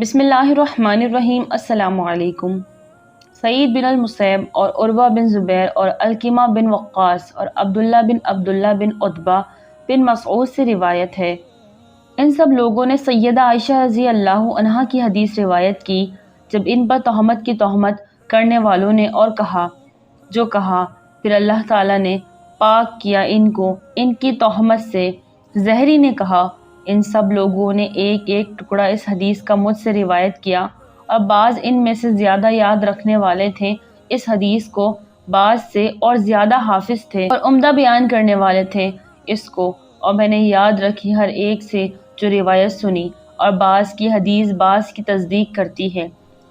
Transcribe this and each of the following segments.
بسم اللہ الرحمن الرحیم۔ السلام علیکم۔ سعید بن المسیب اور عروہ بن زبیر اور علقمہ بن وقاص اور عبداللہ بن عتبہ بن مسعود سے روایت ہے۔ ان سب لوگوں نے سیدہ عائشہ رضی اللہ عنہا کی حدیث روایت کی جب ان پر تہمت کی تہمت کرنے والوں نے اور کہا جو کہا، پھر اللہ تعالیٰ نے پاک کیا ان کو ان کی تہمت سے۔ زہری نے کہا، ان سب لوگوں نے ایک ایک ٹکڑا اس حدیث کا مجھ سے روایت کیا اور بعض ان میں سے زیادہ یاد رکھنے والے تھے اس حدیث کو، بعض سے اور زیادہ حافظ تھے اور عمدہ بیان کرنے والے تھے اس کو، اور میں نے یاد رکھی ہر ایک سے جو روایت سنی، اور بعض کی حدیث بعض کی تصدیق کرتی ہے۔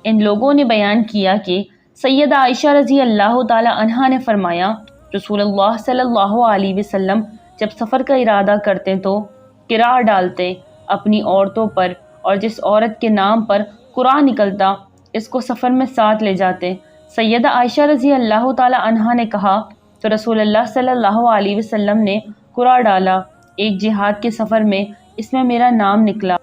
ان لوگوں نے بیان کیا کہ سیدہ عائشہ رضی اللہ تعالی عنہا نے فرمایا، رسول اللہ صلی اللہ علیہ وسلم جب سفر کا ارادہ کرتے تو قرأ ڈالتے اپنی عورتوں پر، اور جس عورت کے نام پر قرآن نکلتا اس کو سفر میں ساتھ لے جاتے۔ سیدہ عائشہ رضی اللہ تعالی عنہا نے کہا تو رسول اللہ صلی اللہ علیہ وسلم نے قرأ ڈالا ایک جہاد کے سفر میں، اس میں میرا نام نکلا۔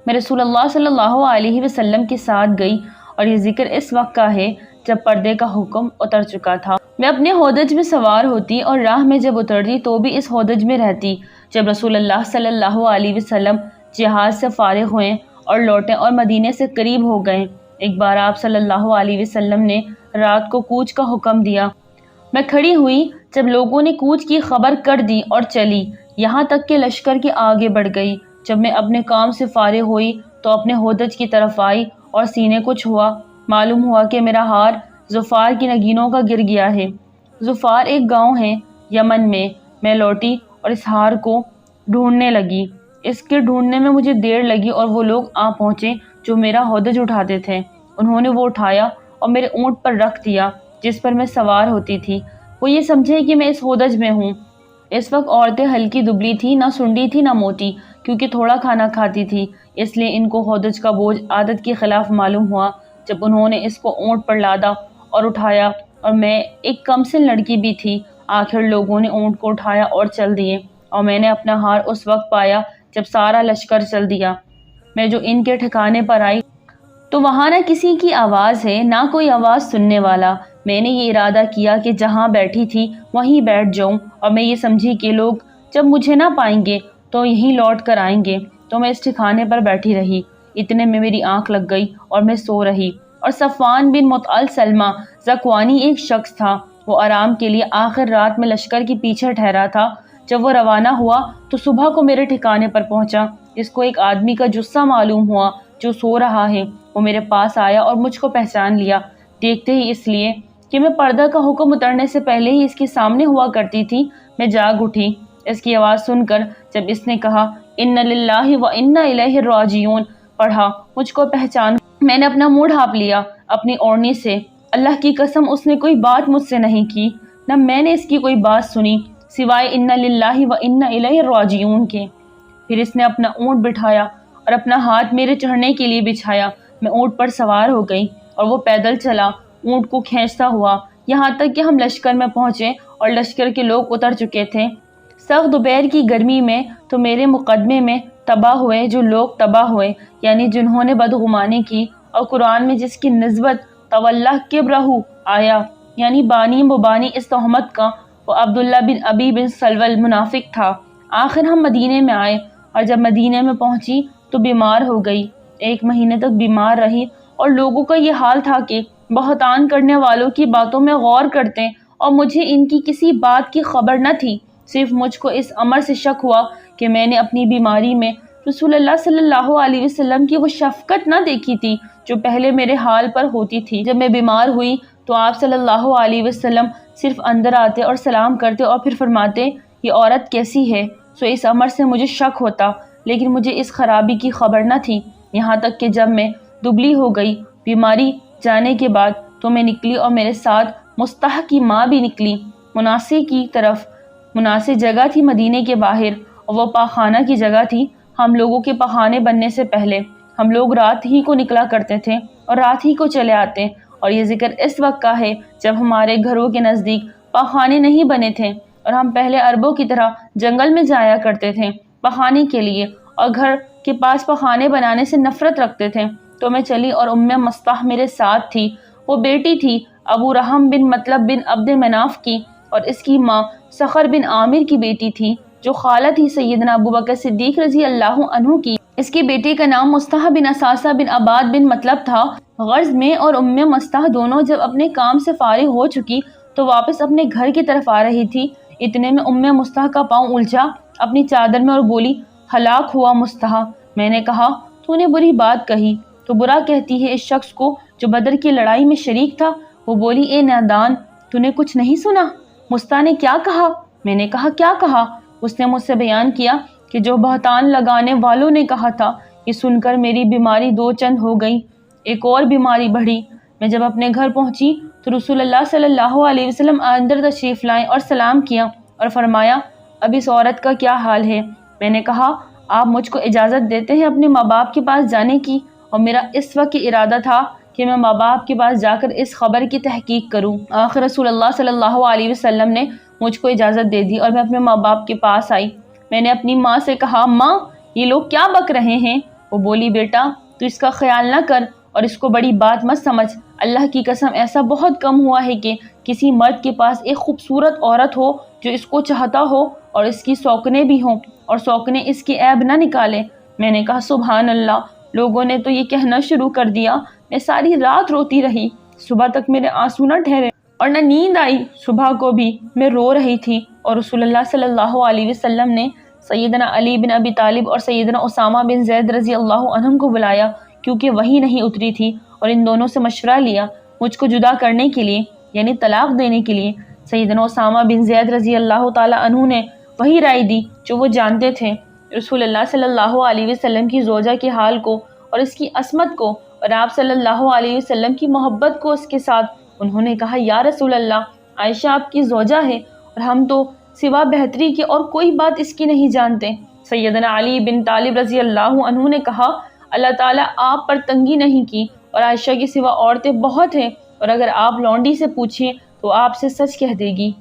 میں رسول اللہ صلی اللہ علیہ وسلم کے ساتھ گئی، اور یہ ذکر اس وقت کا ہے جب پردے کا حکم اتر چکا تھا۔ میں اپنے ہودج میں سوار ہوتی اور راہ میں جب اترتی تو بھی اس ہودج میں رہتی۔ جب رسول اللہ صلی اللہ علیہ وسلم جہاد سے فارغ ہوئے اور لوٹے اور مدینے سے قریب ہو گئے، ایک بار آپ صلی اللہ علیہ وسلم نے رات کو کوچ کا حکم دیا۔ میں کھڑی ہوئی جب لوگوں نے کوچ کی خبر کر دی اور چلی، یہاں تک کہ لشکر کے آگے بڑھ گئی۔ جب میں اپنے کام سے فارغ ہوئی تو اپنے ہودج کی طرف آئی اور سینے کو چھوا، معلوم ہوا کہ میرا ہار ظفار کی نگینوں کا گر گیا ہے۔ ظفار ایک گاؤں ہے یمن میں۔ میں لوٹی اور اس ہار کو ڈھونڈنے لگی۔ اس کے ڈھونڈنے میں مجھے دیر لگی اور وہ لوگ آ پہنچے جو میرا ہودج اٹھاتے تھے۔ انہوں نے وہ اٹھایا اور میرے اونٹ پر رکھ دیا جس پر میں سوار ہوتی تھی۔ وہ یہ سمجھے کہ میں اس ہودج میں ہوں۔ اس وقت عورتیں ہلکی دبلی تھی، نہ سنڈی تھی نہ موٹی، کیونکہ تھوڑا کھانا کھاتی تھی، اس لیے ان کو ہودج کا بوجھ عادت کے خلاف معلوم ہوا۔ جب انہوں نے اس کو اونٹ پر لادا اور اٹھایا، اور میں ایک کمسن لڑکی بھی تھی، آخر لوگوں نے اونٹ کو اٹھایا اور چل دیے، اور میں نے اپنا ہار اس وقت پایا جب سارا لشکر چل دیا۔ میں جو ان کے ٹھکانے پر آئی تو وہاں نہ کسی کی آواز ہے نہ کوئی آواز سننے والا۔ میں نے یہ ارادہ کیا کہ جہاں بیٹھی تھی وہیں بیٹھ جاؤں، اور میں یہ سمجھی کہ لوگ جب مجھے نہ پائیں گے تو یہیں لوٹ کر آئیں گے، تو میں اس ٹھکانے پر بیٹھی رہی۔ اتنے میں میری آنکھ لگ گئی اور میں سو رہی، اور صفوان بن معطل سلمہ ذکوانی ایک شخص تھا، وہ آرام کے لیے آخر رات میں لشکر کے پیچھے ٹھہرا تھا۔ جب وہ روانہ ہوا تو صبح کو میرے ٹھکانے پر پہنچا۔ اس کو ایک آدمی کا جثہ معلوم ہوا جو سو رہا ہے۔ وہ میرے پاس آیا اور مجھ کو پہچان لیا، دیکھتے ہی اس لیے کہ میں پردہ کا حکم اترنے سے پہلے ہی اس کے سامنے ہوا کرتی تھی، میں جاگ اٹھی۔ اس کی آواز سن کر جب اس نے کہا اِنَّ لِلَّهِ وَإِنَّا إِلَيْهِ رَاجِعُونَ پڑھا، مجھ کو پہچان میں نے اپنا منہ ڈھانپ لیا اپنی اوڑھنی سے۔ اللہ کی قسم اس نے کوئی بات مجھ سے نہیں کی، نہ میں نے اس کی کوئی بات سنی سوائے اِنَّ لِلَّهِ وَإِنَّا إِلَيْهِ رَاجِعُونَ کے۔ پھر اس نے اپنا اونٹ بٹھایا اور اپنا ہاتھ میرے چڑھنے کے لیے بچھایا۔ میں اونٹ پر سوار ہو گئی اور وہ پیدل چلا اونٹ کو کھینچتا ہوا، یہاں تک کہ ہم لشکر میں پہنچے اور لشکر کے لوگ اتر چکے تھے۔ سخت دوپہر کی گرمی میں تو میرے مقدمے میں تباہ ہوئے جو لوگ تباہ ہوئے، یعنی جنہوں نے بدگمانی کی، اور قرآن میں جس کی نسبت تولہ کبرہ آیا، یعنی بانی مبانی اس تہمت کا، وہ عبداللہ بن ابی بن سلول منافق تھا۔ آخر ہم مدینے میں آئے، اور جب مدینے میں پہنچی تو بیمار ہو گئی، 1 مہینے تک بیمار رہی، اور لوگوں کا یہ حال تھا کہ بہتان کرنے والوں کی باتوں میں غور کرتے، اور مجھے ان کی کسی بات کی خبر نہ تھی۔ صرف مجھ کو اس امر سے شک ہوا کہ میں نے اپنی بیماری میں رسول اللہ صلی اللہ علیہ وسلم کی وہ شفقت نہ دیکھی تھی جو پہلے میرے حال پر ہوتی تھی۔ جب میں بیمار ہوئی تو آپ صلی اللہ علیہ وسلم صرف اندر آتے اور سلام کرتے اور پھر فرماتے یہ عورت کیسی ہے، سو اس امر سے مجھے شک ہوتا، لیکن مجھے اس خرابی کی خبر نہ تھی، یہاں تک کہ جب میں دبلی ہو گئی بیماری جانے کے بعد تو میں نکلی، اور میرے ساتھ مستح کی ماں بھی نکلی۔ مناسی کی طرف، مناسی جگہ تھی مدینے کے باہر، اور وہ پاخانہ کی جگہ تھی۔ ہم لوگوں کے پخانے بننے سے پہلے ہم لوگ رات ہی کو نکلا کرتے تھے اور رات ہی کو چلے آتے، اور یہ ذکر اس وقت کا ہے جب ہمارے گھروں کے نزدیک پخانے نہیں بنے تھے، اور ہم پہلے عربوں کی طرح جنگل میں جایا کرتے تھے پخانے کے لیے، اور گھر کے پاس پخانے بنانے سے نفرت رکھتے تھے۔ تو میں چلی اور مستح میرے ساتھ تھی۔ وہ بیٹی تھی ابو رحم بن مطلب بن عبد مناف کی، اور اس کی ماں سخر بن عامر کی بیٹی تھی جو خالہ تھی سیدنا ابو بکر صدیق رضی اللہ عنہ کی۔ اس کی بیٹی کا نام مستح بن اساسہ بن عباد بن مطلب تھا۔ غرض میں اور مستح دونوں جب اپنے کام سے فارغ ہو چکی تو واپس اپنے گھر کی طرف آ رہی تھی۔ اتنے میں مستح کا پاؤں الجھا اپنی چادر میں اور بولی، ہلاک ہوا مستح۔ میں نے کہا، تو نے بری بات کہی، تو برا کہتی ہے اس شخص کو جو بدر کی لڑائی میں شریک تھا۔ وہ بولی، اے نادان، تو نے کچھ نہیں سنا؟ مستح نے کیا کہا؟ میں نے کہا، کیا کہا؟ اس نے مجھ سے بیان کیا کہ جو بہتان لگانے والوں نے کہا تھا۔ یہ سن کر میری بیماری دو چند ہو گئی، ایک اور بیماری بڑھی۔ میں جب اپنے گھر پہنچی تو رسول اللہ صلی اللہ علیہ وسلم اندر تشریف لائے اور سلام کیا اور فرمایا، اب اس عورت کا کیا حال ہے؟ میں نے کہا، آپ مجھ کو اجازت دیتے ہیں اپنے ماں باپ کے پاس جانے کی؟ اور میرا اس وقت یہ ارادہ تھا کہ میں ماں باپ کے پاس جا کر اس خبر کی تحقیق کروں۔ آخر رسول اللہ صلی اللہ علیہ وسلم نے مجھ کو اجازت دے دی اور میں اپنے ماں باپ کے پاس آئی۔ میں نے اپنی ماں سے کہا، ماں، یہ لوگ کیا بک رہے ہیں؟ وہ بولی، بیٹا، تو اس کا خیال نہ کر اور اس کو بڑی بات مت سمجھ۔ اللہ کی قسم ایسا بہت کم ہوا ہے کہ کسی مرد کے پاس ایک خوبصورت عورت ہو جو اس کو چاہتا ہو اور اس کی سوکنے بھی ہوں اور سوکنے اس کی عیب نہ نکالے۔ میں نے کہا، سبحان اللہ، لوگوں نے تو یہ کہنا شروع کر دیا۔ میں ساری رات روتی رہی، صبح تک میرے آنسو نہ ٹھہرے اور نہ نیند آئی۔ صبح کو بھی میں رو رہی تھی اور رسول اللہ صلی اللہ علیہ وسلم نے سیدنا علی بن ابی طالب اور سیدنا اسامہ بن زید رضی اللہ عنہم کو بلایا، کیونکہ وحی نہیں اتری تھی، اور ان دونوں سے مشورہ لیا مجھ کو جدا کرنے کے لیے، یعنی طلاق دینے کے لیے۔ سیدنا اسامہ بن زید رضی اللہ تعالی عنہ نے وہی رائے دی جو وہ جانتے تھے، رسول اللہ صلی اللہ علیہ وسلم کی زوجہ کے حال کو اور اس کی عصمت کو اور آپ صلی اللہ علیہ وسلم کی محبت کو اس کے ساتھ۔ انہوں نے کہا، یا رسول اللہ، عائشہ آپ کی زوجہ ہے اور ہم تو سوا بہتری کے اور کوئی بات اس کی نہیں جانتے۔ سیدنا علی بن طالب رضی اللہ عنہ نے کہا، اللہ تعالیٰ آپ پر تنگی نہیں کی اور عائشہ کے سوا عورتیں بہت ہیں، اور اگر آپ لونڈی سے پوچھیں تو آپ سے سچ کہہ دے گی۔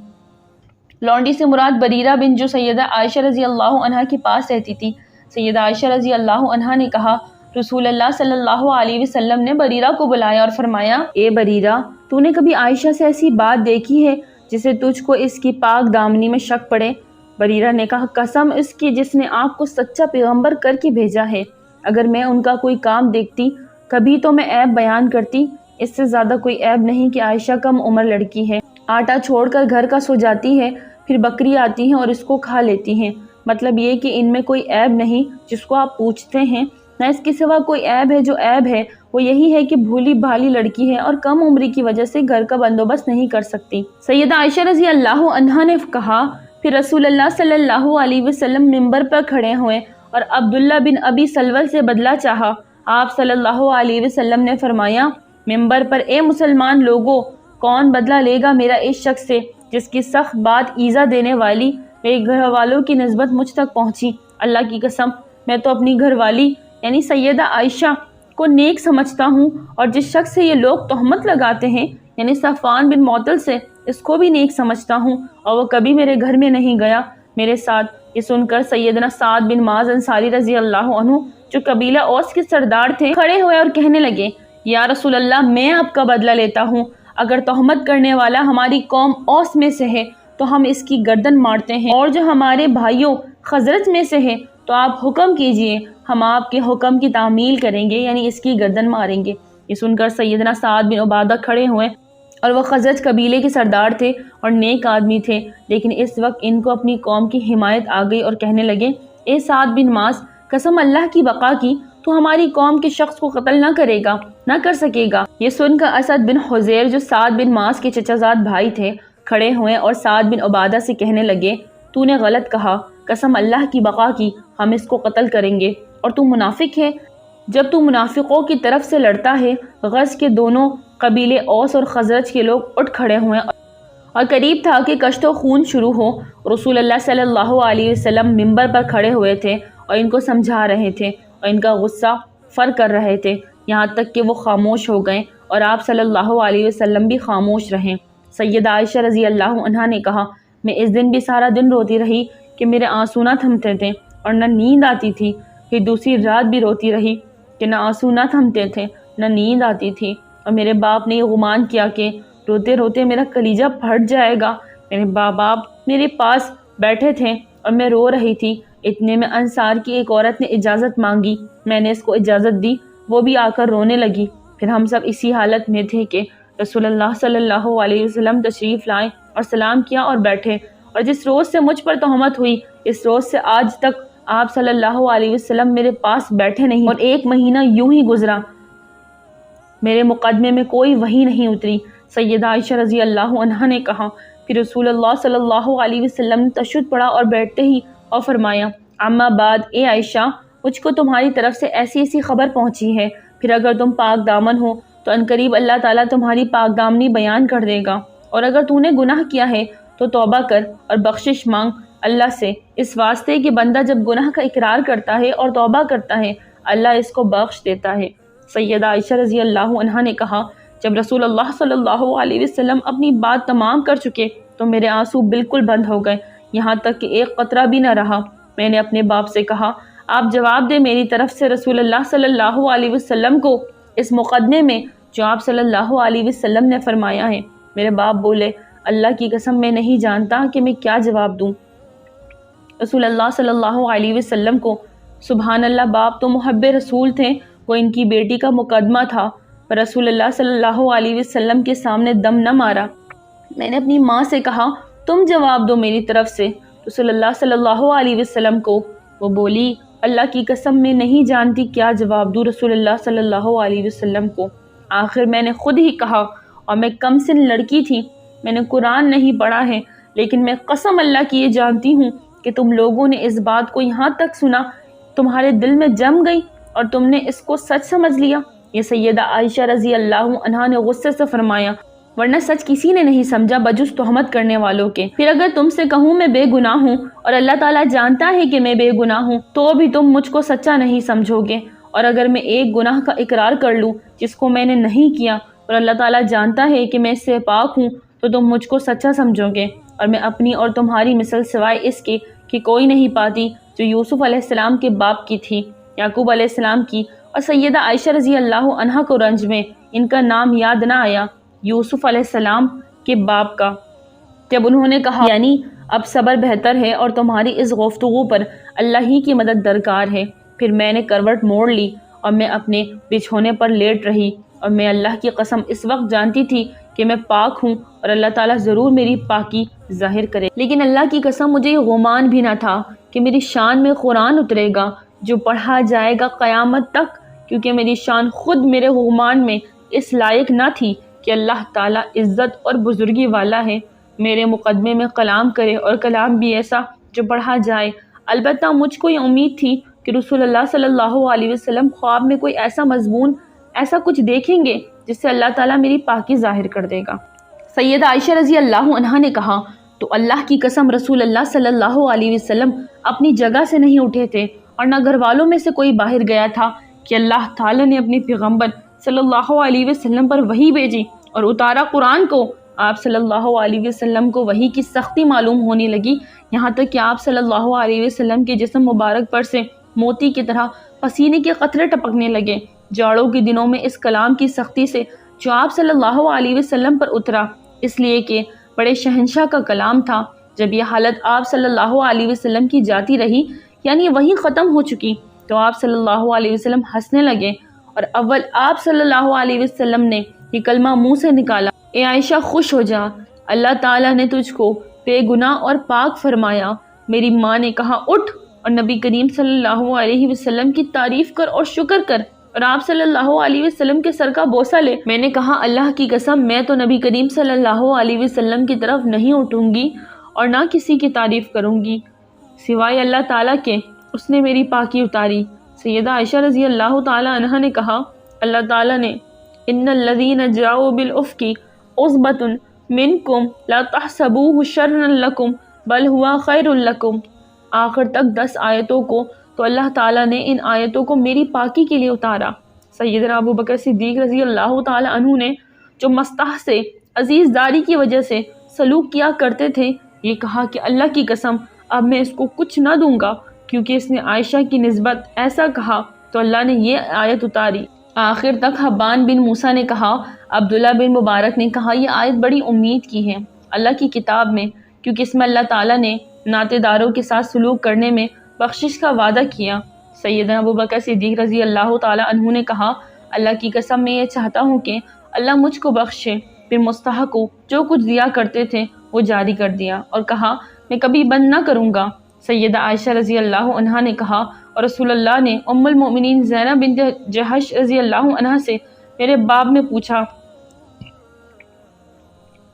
لونڈی سے مراد بریرہ بن جو سیدہ عائشہ رضی اللہ عنہا کے پاس رہتی تھی۔ سیدہ عائشہ رضی اللہ عنہا نے کہا، رسول اللہ صلی اللہ علیہ وسلم نے بریرہ کو بلایا اور فرمایا، اے بریرہ، تو نے کبھی عائشہ سے ایسی بات دیکھی ہے جسے تجھ کو اس کی پاک دامنی میں شک پڑے؟ بریرہ نے کہا، قسم اس کی جس نے آپ کو سچا پیغمبر کر کے بھیجا ہے، اگر میں ان کا کوئی کام دیکھتی کبھی تو میں عیب بیان کرتی۔ اس سے زیادہ کوئی عیب نہیں کہ عائشہ کم عمر لڑکی ہے، آٹا چھوڑ کر گھر کا سو جاتی ہے، پھر بکری آتی ہیں اور اس کو کھا لیتی ہیں۔ مطلب یہ کہ ان میں کوئی عیب نہیں جس کو آپ پوچھتے ہیں، نہ اس کے سوا کوئی عیب ہے۔ جو عیب ہے وہ یہی ہے کہ بھولی بھالی لڑکی ہے اور کم عمری کی وجہ سے گھر کا بندوبست نہیں کر سکتی۔ سیدہ عائشہ رضی اللہ عنہا نے کہا، پھر رسول اللہ صلی اللہ علیہ وسلم منبر پر کھڑے ہوئے اور عبداللہ بن ابی سلول سے بدلہ چاہا۔ آپ صلی اللہ علیہ وسلم نے فرمایا منبر پر، اے مسلمان لوگوں، کون بدلہ لے گا میرا اس شخص سے جس کی سخت بات ایذا دینے والی میرے گھر والوں کی نسبت مجھ تک پہنچی؟ اللہ کی قسم میں تو اپنی گھر والی یعنی سیدہ عائشہ کو نیک سمجھتا ہوں، اور جس شخص سے یہ لوگ تہمت لگاتے ہیں یعنی صفوان بن معطل سے، اس کو بھی نیک سمجھتا ہوں، اور وہ کبھی میرے گھر میں نہیں گیا میرے ساتھ۔ یہ سن کر سیدنا سعد بن معاذ انصاری رضی اللہ عنہ جو قبیلہ اوس کے سردار تھے کھڑے ہوئے اور کہنے لگے، یا رسول اللہ، میں آپ کا بدلہ لیتا ہوں۔ اگر تہمت کرنے والا ہماری قوم اوس میں سے ہے تو ہم اس کی گردن مارتے ہیں، اور جو ہمارے بھائیوں خزرج میں سے ہے تو آپ حکم کیجئے، ہم آپ کے حکم کی تعمیل کریں گے، یعنی اس کی گردن ماریں گے۔ یہ سن کر سیدنا سعد بن عبادہ کھڑے ہوئے، اور وہ خزرج قبیلے کے سردار تھے اور نیک آدمی تھے، لیکن اس وقت ان کو اپنی قوم کی حمایت آ گئی اور کہنے لگے، اے سعد بن معاذ، قسم اللہ کی بقا کی، تو ہماری قوم کے شخص کو قتل نہ کرے گا، نہ کر سکے گا۔ یہ سن کر اسد بن حزیر جو سعد بن معاذ کے چچا زاد بھائی تھے کھڑے ہوئے اور سعد بن عبادہ سے کہنے لگے، تو نے غلط کہا، قسم اللہ کی بقا کی، ہم اس کو قتل کریں گے، اور تو منافق ہے۔ جب تو منافقوں کی طرف سے لڑتا ہے۔ غز کے دونوں قبیلے اوس اور خزرج کے لوگ اٹھ کھڑے ہوئے اور قریب تھا کہ کشت و خون شروع ہو۔ رسول اللہ صلی اللہ علیہ وسلم منبر پر کھڑے ہوئے تھے اور ان کو سمجھا رہے تھے اور ان کا غصہ فر کر رہے تھے، یہاں تک کہ وہ خاموش ہو گئے اور آپ صلی اللہ علیہ وسلم بھی خاموش رہے۔ سیدہ عائشہ رضی اللہ عنہا نے کہا، میں اس دن بھی سارا دن روتی رہی کہ میرے آنسو نہ تھمتے تھے اور نہ نیند آتی تھی، پھر دوسری رات بھی روتی رہی کہ نہ آنسو نہ تھمتے تھے، نہ نیند آتی تھی، اور میرے باپ نے یہ گمان کیا کہ روتے روتے میرا کلیجہ پھٹ جائے گا۔ میرے باپ میرے پاس بیٹھے تھے اور میں رو رہی تھی۔ اتنے میں انصار کی ایک عورت نے اجازت مانگی، میں نے اس کو اجازت دی، وہ بھی آ کر رونے لگی۔ پھر ہم سب اسی حالت میں تھے کہ رسول اللہ صلی اللہ علیہ وسلم تشریف لائے اور سلام کیا اور بیٹھے، اور جس روز سے مجھ پر تہمت ہوئی اس روز سے آج تک آپ صلی اللہ علیہ وسلم میرے پاس بیٹھے نہیں، اور 1 مہینہ یوں ہی گزرا، میرے مقدمے میں کوئی وحی نہیں اتری۔ سیدہ عائشہ رضی اللہ عنہا نے کہا، پھر رسول اللہ صلی اللہ علیہ وسلم نے تشہد پڑھا اور بیٹھتے ہی اور فرمایا، اما بعد، اے عائشہ، مجھ کو تمہاری طرف سے ایسی ایسی خبر پہنچی ہے، پھر اگر تم پاک دامن ہو تو عنقریب اللہ تعالیٰ تمہاری پاک دامنی بیان کر دے گا، اور اگر تو نے گناہ کیا ہے تو توبہ کر اور بخشش مانگ اللہ سے، اس واسطے کہ بندہ جب گناہ کا اقرار کرتا ہے اور توبہ کرتا ہے اللہ اس کو بخش دیتا ہے۔ سیدہ عائشہ رضی اللہ عنہا نے کہا، جب رسول اللہ صلی اللہ علیہ وسلم اپنی بات تمام کر چکے تو میرے آنسو بالکل بند ہو گئے، یہاں تک کہ ایک قطرہ بھی نہ رہا۔ میں نے اپنے باپ سے کہا، آپ جواب دیں میری طرف سے رسول اللہ صلی اللہ علیہ وسلم کو اس مقدمے میں جو آپ صلی اللہ علیہ وسلم نے فرمایا ہے۔ میرے باپ بولے، اللہ کی قسم میں نہیں جانتا کہ میں کیا جواب دوں۔ رسول اللہ صلی اللہ علیہ وسلم کو، سبحان اللہ، باپ تو محب رسول تھے، وہ ان کی بیٹی کا مقدمہ تھا، پر رسول اللہ صلی اللہ علیہ وسلم کے سامنے دم نہ مارا۔ میں نے اپنی ماں سے کہا، تم جواب دو میری طرف سے رسول اللہ صلی اللہ علیہ وسلم کو۔ وہ بولی، اللہ کی قسم میں نہیں جانتی کیا جواب دوں رسول اللہ صلی اللہ علیہ وسلم کو۔ آخر میں نے خود ہی کہا، اور میں کم سن لڑکی تھی، میں نے قرآن نہیں پڑھا ہے، لیکن میں قسم اللہ کی یہ جانتی ہوں کہ تم لوگوں نے اس بات کو یہاں تک سنا، تمہارے دل میں جم گئی اور تم نے اس کو سچ سمجھ لیا۔ یہ سیدہ عائشہ رضی اللہ عنہا نے غصے سے فرمایا، ورنہ سچ کسی نے نہیں سمجھا بجز تہمت کرنے والوں کے۔ پھر اگر تم سے کہوں میں بے گناہ ہوں اور اللہ تعالیٰ جانتا ہے کہ میں بے گناہ ہوں تو بھی تم مجھ کو سچا نہیں سمجھو گے، اور اگر میں ایک گناہ کا اقرار کر لوں جس کو میں نے نہیں کیا اور اللہ تعالیٰ جانتا ہے کہ میں اس سے پاک ہوں تو تم مجھ کو سچا سمجھو گے، اور میں اپنی اور تمہاری مثل سوائے اس کے کہ کوئی نہیں پاتی جو یوسف علیہ السلام کے باپ کی تھی، یعقوب علیہ السلام کی۔ اور سیدہ عائشہ رضی اللہ عنہا کو رنج میں ان کا نام یاد نہ آیا، یوسف علیہ السلام کے باپ کا۔ جب انہوں نے کہا، یعنی اب صبر بہتر ہے اور تمہاری اس گفتگو پر اللہ ہی کی مدد درکار ہے، پھر میں نے کروٹ موڑ لی اور میں اپنے بچھونے پر لیٹ رہی، اور میں اللہ کی قسم اس وقت جانتی تھی کہ میں پاک ہوں اور اللہ تعالیٰ ضرور میری پاکی ظاہر کرے، لیکن اللہ کی قسم مجھے یہ گمان بھی نہ تھا کہ میری شان میں قرآن اترے گا جو پڑھا جائے گا قیامت تک، کیونکہ میری شان خود میرے گمان میں اس لائق نہ تھی کہ اللہ تعالیٰ عزت اور بزرگی والا ہے، میرے مقدمے میں کلام کرے، اور کلام بھی ایسا جو پڑھا جائے۔ البتہ مجھ کو یہ امید تھی کہ رسول اللہ صلی اللہ علیہ وسلم خواب میں کوئی ایسا مضمون، ایسا کچھ دیکھیں گے جس سے اللہ تعالیٰ میری پاکی ظاہر کر دے گا۔ سیدہ عائشہ رضی اللہ عنہا نے کہا، تو اللہ کی قسم رسول اللہ صلی اللہ علیہ وسلم اپنی جگہ سے نہیں اٹھے تھے، اور نہ گھر والوں میں سے کوئی باہر گیا تھا کہ اللہ تعالیٰ نے اپنے پیغمبر صلی اللہ علیہ وسلم پر وحی بھیجی اور اتارا قرآن کو۔ آپ صلی اللہ علیہ وسلم کو وحی کی سختی معلوم ہونے لگی، یہاں تک کہ آپ صلی اللہ علیہ وسلم کے جسم مبارک پر سے موتی کی طرح پسینے کے قطرے ٹپکنے لگے۔ جاڑوں کے دنوں میں اس کلام کی سختی سے جو آپ صلی اللہ علیہ وسلم پر اترا، اس لیے کہ بڑے شہنشاہ کا کلام تھا، جب یہ حالت آپ صلی اللہ علیہ وسلم کی جاتی رہی، یعنی وہی ختم ہو چکی، تو آپ صلی اللہ علیہ وسلم ہنسنے لگے، اور اول آپ صلی اللہ علیہ وسلم نے یہ کلمہ منہ سے نکالا، اے عائشہ خوش ہو جا، اللہ تعالیٰ نے تجھ کو بے گناہ اور پاک فرمایا۔ میری ماں نے کہا، اٹھ اور نبی کریم صلی اللہ علیہ وسلم کی تعریف کر اور شکر کر، اور آپ صلی اللہ علیہ وسلم کے سر کا بوسہ لے۔ میں نے کہا، اللہ کی قسم میں تو نبی کریم صلی اللہ علیہ وسلم کی طرف نہیں اٹھوں گی اور نہ کسی کی تعریف کروں گی سوائے اللہ تعالیٰ کے، اس نے میری پاکی اتاری۔ سیدہ عائشہ رضی اللہ تعالی عنہا نے کہا، اللہ تعالیٰ نے ان الذین جاؤوا بالافک عصبۃ منکم لا تحسبوہ شرا لکم بل ہوا خیر لکم، آخر تک 10 آیتوں کو تو اللہ تعالیٰ نے ان آیتوں کو میری پاکی کے لیے اتارا۔ سیدنا ابو بکر صدیق رضی اللہ تعالی عنہ نے جو مستح سے عزیز داری کی وجہ سے سلوک کیا کرتے تھے، یہ کہا کہ اللہ کی قسم اب میں اس کو کچھ نہ دوں گا، کیونکہ اس نے عائشہ کی نسبت ایسا کہا تو اللہ نے یہ آیت اتاری۔ آخر تک حبان بن موسیٰ نے کہا، عبداللہ بن مبارک نے کہا، یہ آیت بڑی امید کی ہے اللہ کی کتاب میں، کیونکہ اس میں اللہ تعالیٰ نے ناطے داروں کے ساتھ سلوک کرنے میں بخشش کا وعدہ کیا۔ سیدنا ابوبکر صدیق رضی اللہ تعالیٰ عنہ نے کہا، اللہ کی قسم میں یہ چاہتا ہوں کہ اللہ مجھ کو بخشے۔ پھر مصطفیٰ کو جو کچھ دیا کرتے تھے وہ جاری کر دیا اور کہا، میں کبھی بند نہ کروں گا۔ سیدہ عائشہ رضی اللہ عنہا نے کہا، اور رسول اللہ نے ام المؤمنین زینب بنت جحش رضی اللہ عنہا سے میرے باب میں پوچھا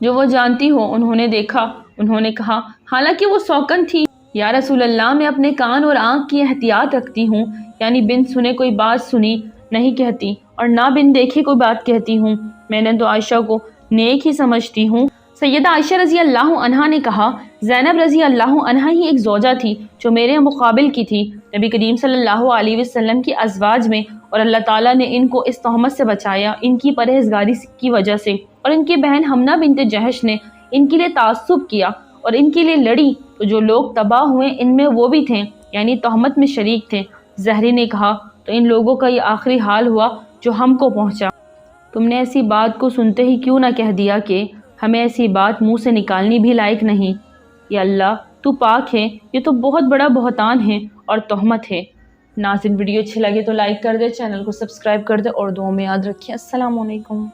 جو وہ جانتی ہو، انہوں نے دیکھا۔ انہوں نے کہا، حالانکہ وہ سوکن تھی۔ یا رسول اللہ، میں اپنے کان اور آنکھ کی احتیاط رکھتی ہوں، یعنی بن سنے کوئی بات سنی نہیں کہتی اور نہ بن دیکھے کوئی بات کہتی ہوں۔ میں نے تو عائشہ کو نیک ہی سمجھتی ہوں۔ سیدہ عائشہ رضی اللہ عنہا نے کہا، زینب رضی اللہ عنہا ہی ایک زوجہ تھی جو میرے مقابل کی تھی نبی کریم صلی اللہ علیہ وسلم کی ازواج میں، اور اللہ تعالیٰ نے ان کو اس تہمت سے بچایا ان کی پرہیزگاری کی وجہ سے، اور ان کی بہن حمنہ بنت جحش نے ان کے لیے تعصب کیا اور ان کے لیے لڑی، تو جو لوگ تباہ ہوئے ان میں وہ بھی تھے، یعنی تہمت میں شریک تھے۔ زہری نے کہا، تو ان لوگوں کا یہ آخری حال ہوا جو ہم کو پہنچا۔ تم نے ایسی بات کو سنتے ہی کیوں نہ کہہ دیا کہ ہمیں ایسی بات منہ سے نکالنی بھی لائق نہیں۔ یا اللہ تو پاک ہے، یہ تو بہت بڑا بہتان ہے اور تہمت ہے۔ ناظرین، ویڈیو اچھی لگے تو لائک کر دے، چینل کو سبسکرائب کر دے اور دعاؤں میں یاد رکھیں۔ السلام علیکم۔